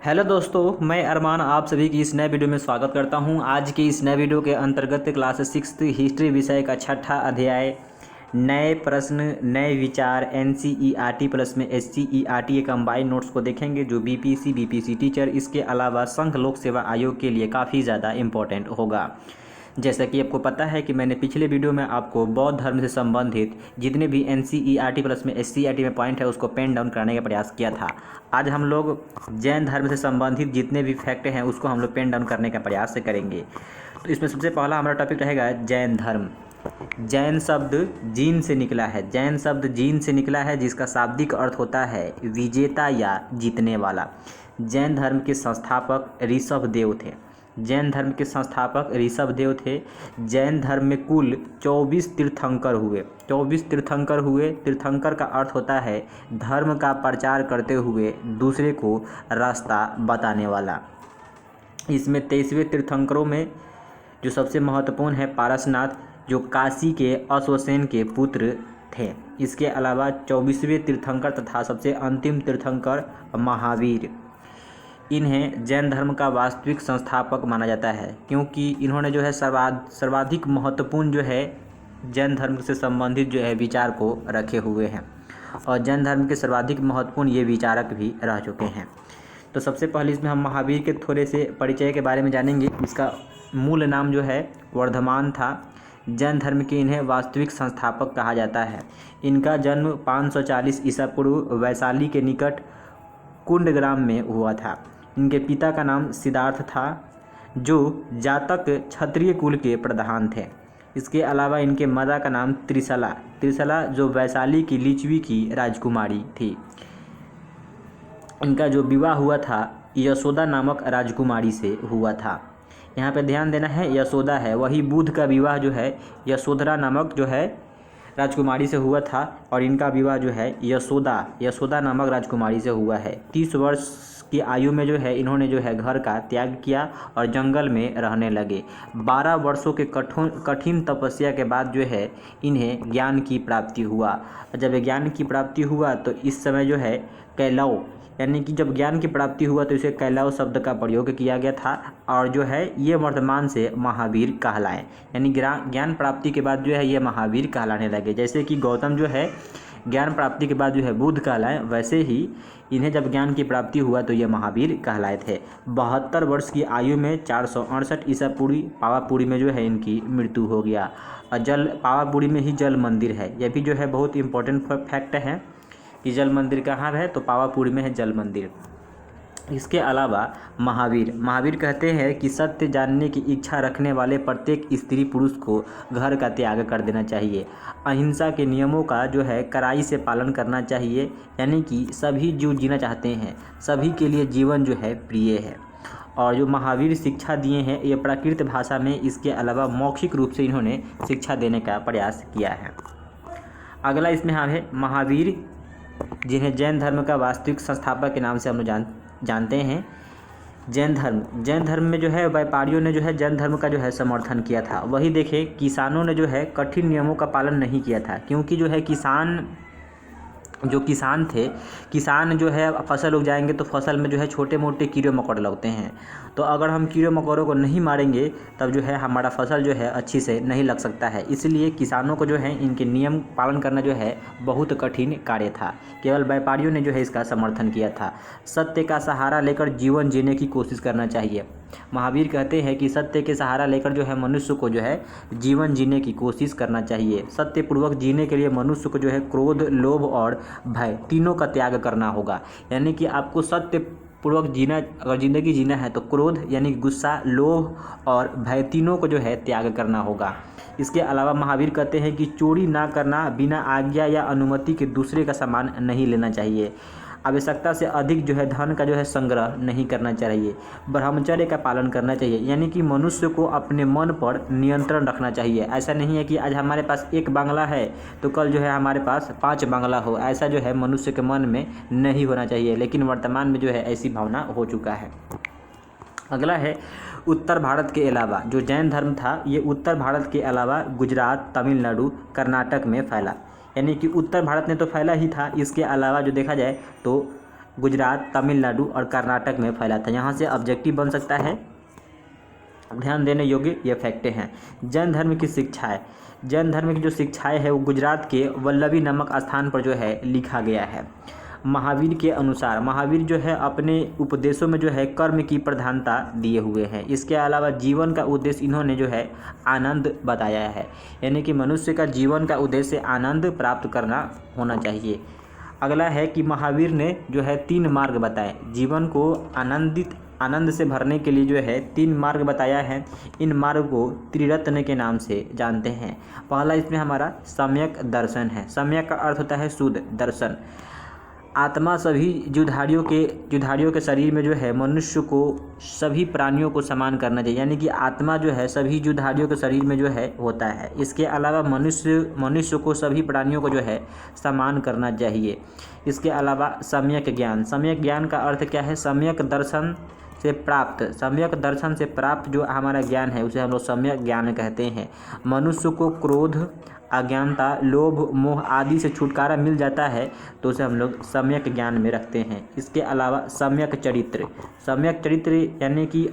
Hello दोस्तों, मैं अरमान आप सभी की इस नए वीडियो में स्वागत करता हूं। आज की इस नए वीडियो के अंतर्गत क्लास 6 हिस्ट्री विषय का छठा अध्याय नए प्रश्न नए विचार एनसीईआरटी प्लस में एससीईआरटी के कंबाइंड नोट्स को देखेंगे, जो बीपीसी टीचर इसके अलावा संघ लोक सेवा आयोग के लिए काफ़ी ज़्यादा इम्पोर्टेंट होगा। जैसा कि आपको पता है कि मैंने पिछले वीडियो में आपको बौद्ध धर्म से संबंधित जितने भी एनसीईआरटी प्लस में एससीईआरटी में पॉइंट है उसको पेन डाउन करने का प्रयास किया था। आज हम लोग जैन धर्म से संबंधित जितने भी फैक्ट हैं उसको हम लोग पेन डाउन करने का प्रयास करेंगे। तो इसमें सबसे पहला हमारा टॉपिक रहेगा जैन धर्म। जैन शब्द जीन से निकला है। जैन शब्द जीन से निकला है, जिसका शाब्दिक अर्थ होता है विजेता या जीतने वाला। जैन धर्म के संस्थापक ऋषभ देव थे। जैन धर्म के संस्थापक ऋषभ देव थे। जैन धर्म में कुल 24 तीर्थंकर हुए। 24 तीर्थंकर हुए। तीर्थंकर का अर्थ होता है धर्म का प्रचार करते हुए दूसरे को रास्ता बताने वाला। इसमें 23वें तीर्थंकरों में जो सबसे महत्वपूर्ण है पारसनाथ, जो काशी के अश्वसेन के पुत्र थे। इसके अलावा 24वें तीर्थंकर तथा सबसे अंतिम तीर्थंकर महावीर, इन्हें जैन धर्म का वास्तविक संस्थापक माना जाता है, क्योंकि इन्होंने जो है सर्वाधिक महत्वपूर्ण जो है जैन धर्म से संबंधित जो है विचार को रखे हुए हैं, और जैन धर्म के सर्वाधिक महत्वपूर्ण ये विचारक भी रह चुके हैं। तो सबसे पहले इसमें हम महावीर के थोड़े से परिचय के बारे में जानेंगे। इसका मूल नाम जो है वर्धमान था। जैन धर्म के इन्हें वास्तविक संस्थापक कहा जाता है। इनका जन्म 540 ईसा पूर्व वैशाली के निकट कुंडग्राम में हुआ था। इनके पिता का नाम सिद्धार्थ था, जो जातक क्षत्रिय कुल के प्रधान थे। इसके अलावा इनके माता का नाम त्रिशला जो वैशाली की लिच्छवी की राजकुमारी थी। इनका जो विवाह हुआ था यशोदा नामक राजकुमारी से हुआ था। यहाँ पे ध्यान देना है, यशोदा है, वही बुद्ध का विवाह जो है यशोधरा नामक जो है राजकुमारी से हुआ था, और इनका विवाह जो है यशोदा नामक राजकुमारी से हुआ है। 30 वर्ष की आयु में जो है इन्होंने जो है घर का त्याग किया और जंगल में रहने लगे। 12 वर्षों के कठिन तपस्या के बाद जो है इन्हें ज्ञान की प्राप्ति हुआ। जब ज्ञान की प्राप्ति हुआ तो इस समय जो है कैलव, यानी कि जब ज्ञान की प्राप्ति हुआ तो इसे कैलव शब्द का प्रयोग किया गया था, और जो है ये वर्तमान से महावीर कहलाए। यानी ज्ञान प्राप्ति के बाद जो है ये महावीर कहलाने लगे। जैसे कि गौतम जो है ज्ञान प्राप्ति के बाद जो है बुद्ध कहलाए, वैसे ही इन्हें जब ज्ञान की प्राप्ति हुआ तो ये महावीर कहलाए थे। 72 वर्ष की आयु में 468 ईसा पूर्व पावापुरी में जो है इनकी मृत्यु हो गया। और पावापुरी में ही जल मंदिर है। यह भी जो है बहुत इंपॉर्टेंट फैक्ट है कि जल मंदिर कहाँ है, तो पावापुरी में है जल मंदिर। इसके अलावा महावीर कहते हैं कि सत्य जानने की इच्छा रखने वाले प्रत्येक स्त्री पुरुष को घर का त्याग कर देना चाहिए। अहिंसा के नियमों का जो है कड़ाई से पालन करना चाहिए। यानी कि सभी जीव जीना चाहते हैं, सभी के लिए जीवन जो है प्रिय है। और जो महावीर शिक्षा दिए हैं ये प्राकृत भाषा में, इसके अलावा मौखिक रूप से इन्होंने शिक्षा देने का प्रयास किया है। अगला इसमें है महावीर, जिन्हें जैन धर्म का वास्तविक संस्थापक के नाम से हम लोग जानते हैं। जैन धर्म में जो है व्यापारियों ने जो है जैन धर्म का जो है समर्थन किया था। वही देखे किसानों ने जो है कठिन नियमों का पालन नहीं किया था, क्योंकि जो है किसान थे, किसान जो है फसल उग जाएंगे तो फसल में जो है छोटे मोटे कीड़े मकोड़े लगते हैं। तो अगर हम कीड़े मकोड़ों को नहीं मारेंगे तब जो है हमारा फसल जो है अच्छी से नहीं लग सकता है। इसलिए किसानों को जो है इनके नियम पालन करना जो है बहुत कठिन कार्य था। केवल व्यापारियों ने जो है इसका समर्थन किया था। सत्य का सहारा लेकर जीवन जीने की कोशिश करना चाहिए। महावीर कहते हैं कि सत्य के सहारा लेकर जो है मनुष्य को जो है जीवन जीने की कोशिश करना चाहिए। सत्यपूर्वक जीने के लिए मनुष्य को जो है क्रोध, लोभ और भय तीनों का त्याग करना होगा। यानी कि आपको सत्यपूर्वक अगर ज़िंदगी जीना है तो क्रोध यानी गुस्सा, लोभ और भय तीनों को जो है त्याग करना होगा। इसके अलावा महावीर कहते हैं कि चोरी ना करना, बिना आज्ञा या अनुमति के दूसरे का सामान नहीं लेना चाहिए। आवश्यकता से अधिक जो है धन का जो है संग्रह नहीं करना चाहिए। ब्रह्मचर्य का पालन करना चाहिए। यानी कि मनुष्य को अपने मन पर नियंत्रण रखना चाहिए। ऐसा नहीं है कि आज हमारे पास एक बांग्ला है तो कल जो है हमारे पास 5 बांग्ला हो, ऐसा जो है मनुष्य के मन में नहीं होना चाहिए। लेकिन वर्तमान में जो है ऐसी भावना हो चुका है। अगला है उत्तर भारत के अलावा जो जैन धर्म था ये उत्तर भारत के अलावा गुजरात, तमिलनाडु, कर्नाटक में फैला। यानी कि उत्तर भारत में तो फैला ही था, इसके अलावा जो देखा जाए तो गुजरात, तमिलनाडु और कर्नाटक में फैला था। यहाँ से ऑब्जेक्टिव बन सकता है। ध्यान देने योग्य ये फैक्टें हैं। जैन धर्म की शिक्षाएं, जैन धर्म की जो शिक्षाएं है वो गुजरात के वल्लभी नामक स्थान पर जो है लिखा गया है। महावीर के अनुसार, महावीर जो है अपने उपदेशों में जो है कर्म की प्रधानता दिए हुए हैं। इसके अलावा जीवन का उद्देश्य इन्होंने जो है आनंद बताया है, यानी कि मनुष्य का जीवन का उद्देश्य आनंद प्राप्त करना होना चाहिए। अगला है कि महावीर ने जो है 3 मार्ग बताए, जीवन को आनंद से भरने के लिए जो है 3 मार्ग बताया है। इन मार्ग को त्रिरत्न के नाम से जानते हैं। पहला इसमें हमारा सम्यक दर्शन है। सम्यक का अर्थ होता है शुद्ध, दर्शन। आत्मा सभी जुधारियों के शरीर में जो है मनुष्य को सभी प्राणियों को समान करना चाहिए, यानी कि आत्मा जो है सभी जुधारियों के शरीर में जो है होता है। इसके अलावा मनुष्य को सभी प्राणियों को जो है समान करना चाहिए। इसके अलावा सम्यक ज्ञान, सम्यक ज्ञान का अर्थ क्या है? सम्यक दर्शन से प्राप्त जो हमारा ज्ञान है उसे हम लोग सम्यक ज्ञान कहते हैं। मनुष्य को क्रोध, अज्ञानता, लोभ, मोह आदि से छुटकारा मिल जाता है तो उसे हम लोग सम्यक ज्ञान में रखते हैं। इसके अलावा सम्यक चरित्र यानी कि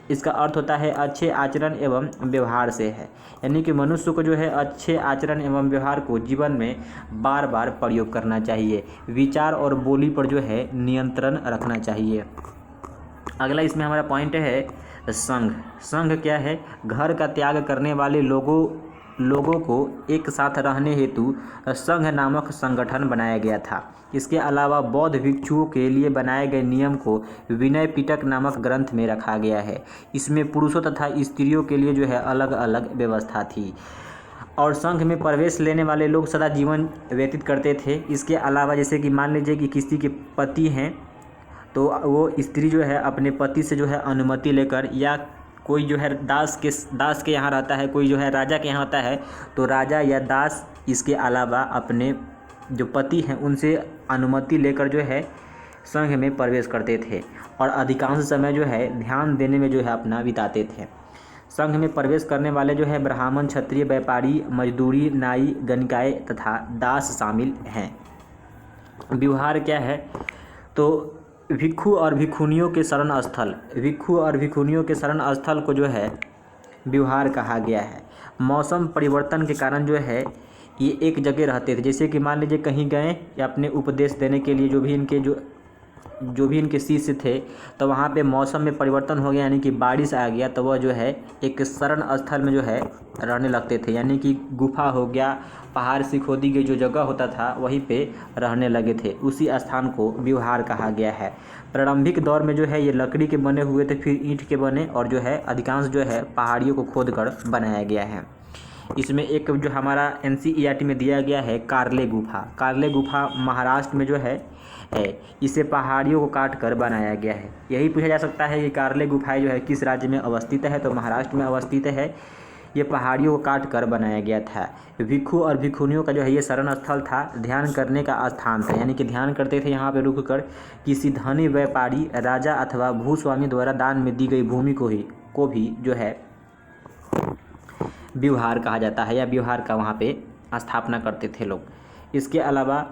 इसका अर्थ होता है अच्छे आचरण एवं व्यवहार से है, यानी कि मनुष्य को जो है अच्छे आचरण एवं व्यवहार को जीवन में बार बार प्रयोग करना चाहिए। विचार और बोली पर जो है नियंत्रण रखना चाहिए। अगला इसमें हमारा पॉइंट है संघ क्या है? घर का त्याग करने वाले लोगों को एक साथ रहने हेतु संघ नामक संगठन बनाया गया था। इसके अलावा बौद्ध भिक्षुओं के लिए बनाए गए नियम को विनय पिटक नामक ग्रंथ में रखा गया है। इसमें पुरुषों तथा स्त्रियों के लिए जो है अलग अलग व्यवस्था थी और संघ में प्रवेश लेने वाले लोग सदा जीवन व्यतीत करते थे। इसके अलावा जैसे कि मान लीजिए कि किसी के पति हैं तो वो स्त्री जो है अपने पति से जो है अनुमति लेकर, या कोई जो है दास के यहाँ रहता है, कोई जो है राजा के यहाँ रहता है तो राजा या दास इसके अलावा अपने जो पति हैं उनसे अनुमति लेकर जो है संघ में प्रवेश करते थे और अधिकांश समय जो है ध्यान देने में जो है अपना बिताते थे। संघ में प्रवेश करने वाले जो है ब्राह्मण, क्षत्रिय, व्यापारी, मजदूरी, नाई, गणिकाय तथा दास शामिल हैं। व्यवहार क्या है? तो भिक्षु और भिक्षुनियों के शरण स्थल को जो है व्यवहार कहा गया है। मौसम परिवर्तन के कारण जो है ये एक जगह रहते थे। जैसे कि मान लीजिए कहीं गए या अपने उपदेश देने के लिए जो भी इनके शिष्य थे तो वहाँ पे मौसम में परिवर्तन हो गया, यानी कि बारिश आ गया तो वह जो है एक शरण स्थल में जो है रहने लगते थे, यानी कि गुफा हो गया, पहाड़ से खोदी गई जो जगह होता था वहीं पे रहने लगे थे। उसी स्थान को व्यवहार कहा गया है। प्रारंभिक दौर में जो है ये लकड़ी के बने हुए थे, फिर ईंट के बने और जो है अधिकांश जो है पहाड़ियों को खोदकर बनाया गया है। इसमें एक जो हमारा NCERT में दिया गया है कारले गुफा महाराष्ट्र में जो है इसे पहाड़ियों को काट कर बनाया गया है। यही पूछा जा सकता है कि कारले गुफाएं जो है किस राज्य में अवस्थित है, तो महाराष्ट्र में अवस्थित है। ये पहाड़ियों को काट कर बनाया गया था। भिक्षु और भिक्षुनियों का जो है ये शरण स्थल था, ध्यान करने का स्थान था, यानी कि ध्यान करते थे यहाँ पे रुक कर। किसी धनी व्यापारी, राजा अथवा भूस्वामी द्वारा दान में दी गई भूमि को भी जो है व्यवहार कहा जाता है, या व्यवहार का वहाँ पे स्थापना करते थे लोग। इसके अलावा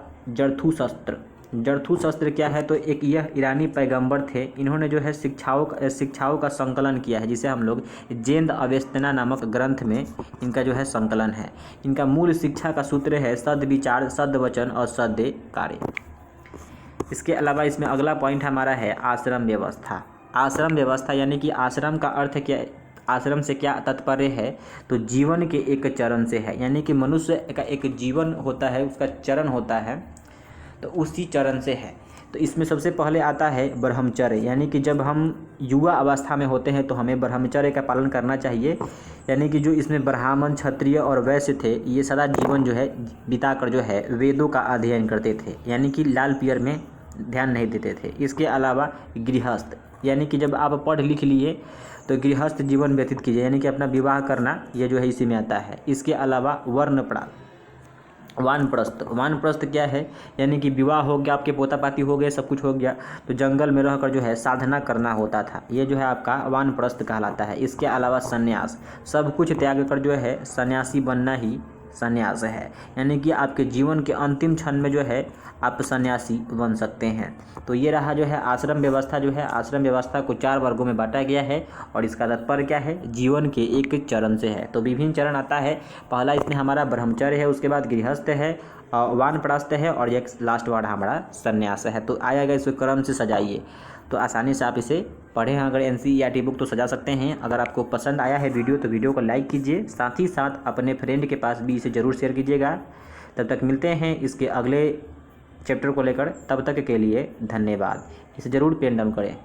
जरथुशस्त्र क्या है? तो एक यह ईरानी पैगंबर थे। इन्होंने जो है शिक्षाओं का संकलन किया है, जिसे हम लोग जेंद अवेस्तना नामक ग्रंथ में इनका जो है संकलन है। इनका मूल शिक्षा का सूत्र है सद्विचार, सद्वचन और सद्य कार्य। इसके अलावा इसमें अगला पॉइंट हमारा है आश्रम व्यवस्था, यानी कि आश्रम का अर्थ क्या, आश्रम से क्या तात्पर्य है? तो जीवन के एक चरण से है, यानी कि मनुष्य का एक जीवन होता है, उसका चरण होता है, तो उसी चरण से है। तो इसमें सबसे पहले आता है ब्रह्मचर्य, यानी कि जब हम युवा अवस्था में होते हैं तो हमें ब्रह्मचर्य का पालन करना चाहिए, यानी कि जो इसमें ब्राह्मण, क्षत्रिय और वैश्य थे ये सदा जीवन जो है बिताकर जो है वेदों का अध्ययन करते थे, यानी कि लाल पियर में ध्यान नहीं देते थे। इसके अलावा गृहस्थ, यानी कि जब आप पढ़ लिख लिए तो गृहस्थ जीवन व्यतीत कीजिए, यानी कि अपना विवाह करना, ये जो है इसी में आता है। इसके अलावा वानप्रस्थ क्या है? यानी कि विवाह हो गया, आपके पोता पाती हो गए, सब कुछ हो गया तो जंगल में रहकर जो है साधना करना होता था, ये जो है आपका वानप्रस्थ कहलाता है। इसके अलावा संन्यास, सब कुछ त्याग कर जो है सन्यासी बनना ही संन्यास है, यानी कि आपके जीवन के अंतिम क्षण में जो है आप सन्यासी बन सकते हैं। तो ये रहा जो है आश्रम व्यवस्था। जो है आश्रम व्यवस्था को 4 वर्गों में बांटा गया है और इसका तात्पर्य क्या है, जीवन के एक चरण से है। तो विभिन्न चरण आता है, पहला इसमें हमारा ब्रह्मचर्य है, उसके बाद गृहस्थ है, वानप्रस्थ है और एक लास्ट वार्ड हमारा संन्यास है। तो आएगा इसको क्रम से सजाइए, तो आसानी से आप इसे पढ़ें। अगर NCERT बुक तो सजा सकते हैं। अगर आपको पसंद आया है वीडियो तो वीडियो को लाइक कीजिए, साथ ही साथ अपने फ्रेंड के पास भी इसे ज़रूर शेयर कीजिएगा। तब तक मिलते हैं इसके अगले चैप्टर को लेकर, तब तक के लिए धन्यवाद। इसे ज़रूर पेन डाउन करें।